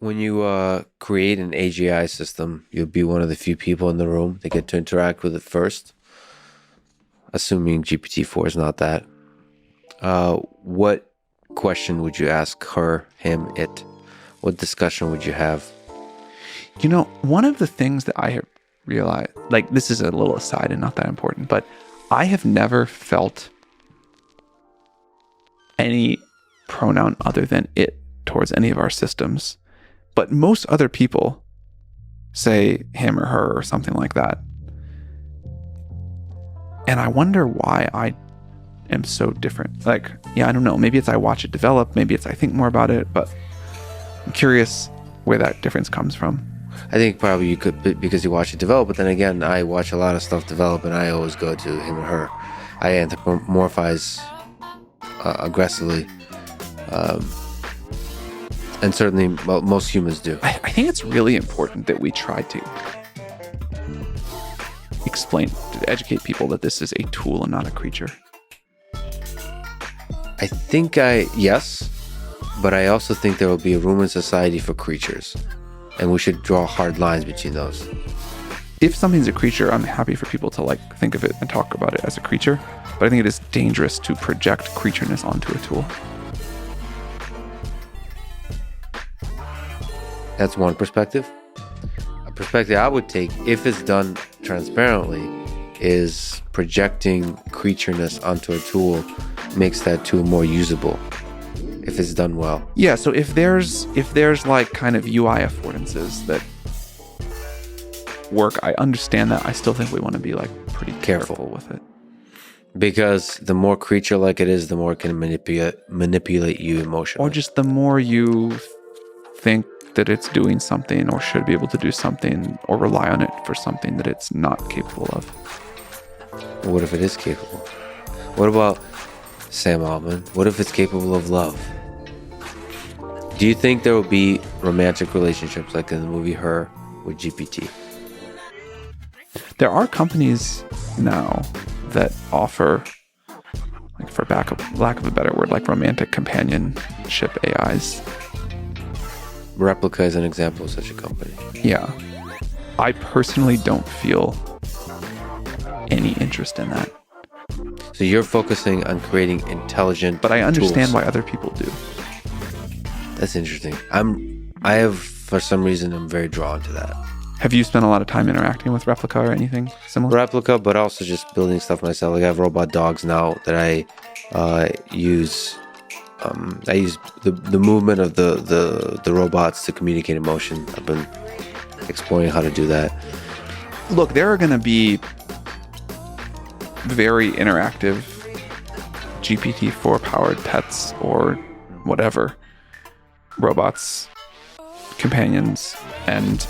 When you create an AGI system, you'll be one of the few people in the room that get to interact with it first, assuming GPT-4 is not that. What question would you ask her, him, it? What discussion would you have? One of the things that I have realized, like this is a little aside and not that important, but I have never felt any pronoun other than it towards any of our systems. But most other people say him or her or something like that. And I wonder why I am so different. Like, I don't know. Maybe it's I watch it develop. Maybe it's I think more about it. But I'm curious where that difference comes from. I think probably you could, because you watch it develop, but then again, I watch a lot of stuff develop and I always go to him or her. I anthropomorphize aggressively. And certainly most humans do. I think it's really important that we try to educate people that this is a tool and not a creature. Yes, but I also think there will be a room in society for creatures. And we should draw hard lines between those. If something's a creature, I'm happy for people to think of it and talk about it as a creature. But I think it is dangerous to project creatureness onto a tool. That's one perspective. A perspective I would take, if it's done transparently, is projecting creatureness onto a tool makes that tool more usable. If it's done well. Yeah, so if there's like kind of UI affordances that work, I understand that. I still think we want to be pretty careful with it. Because the more creature-like it is, the more it can manipulate you emotionally. Or just the more you think that it's doing something or should be able to do something or rely on it for something that it's not capable of. What if it is capable? What about Sam Altman? What if it's capable of love? Do you think there will be romantic relationships like in the movie Her with GPT? There are companies now that offer, for lack of a better word, romantic companionship AIs. Replica is an example of such a company. Yeah. I personally don't feel any interest in that. So you're focusing on creating intelligent But I understand tools. why other people do. That's interesting. For some reason, I'm very drawn to that. Have you spent a lot of time interacting with Replica or anything similar? Replica, but also just building stuff myself. Like I have robot dogs now that I use. I use the movement of the robots to communicate emotion. I've been exploring how to do that. Look, there are going to be very interactive GPT-4 powered pets or whatever, robots, companions, and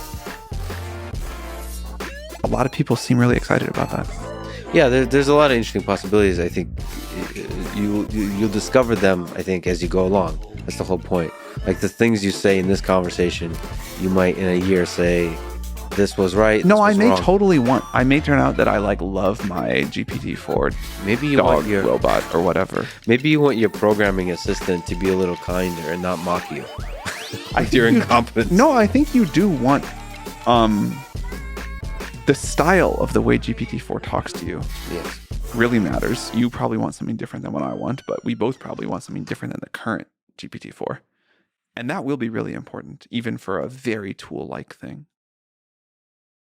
a lot of people seem really excited about that. Yeah, there's a lot of interesting possibilities. I think you'll discover them, I think, as you go along. That's the whole point. Like the things you say in this conversation, you might in a year say, this was right. No, I may wrong. I may turn out that I love my GPT-4 maybe you dog want your robot or whatever. Maybe you want your programming assistant to be a little kinder and not mock you with your incompetence. No, I think you do want the style of the way GPT-4 talks to you. Yes. Really matters. You probably want something different than what I want, but we both probably want something different than the current GPT-4. And that will be really important, even for a very tool-like thing.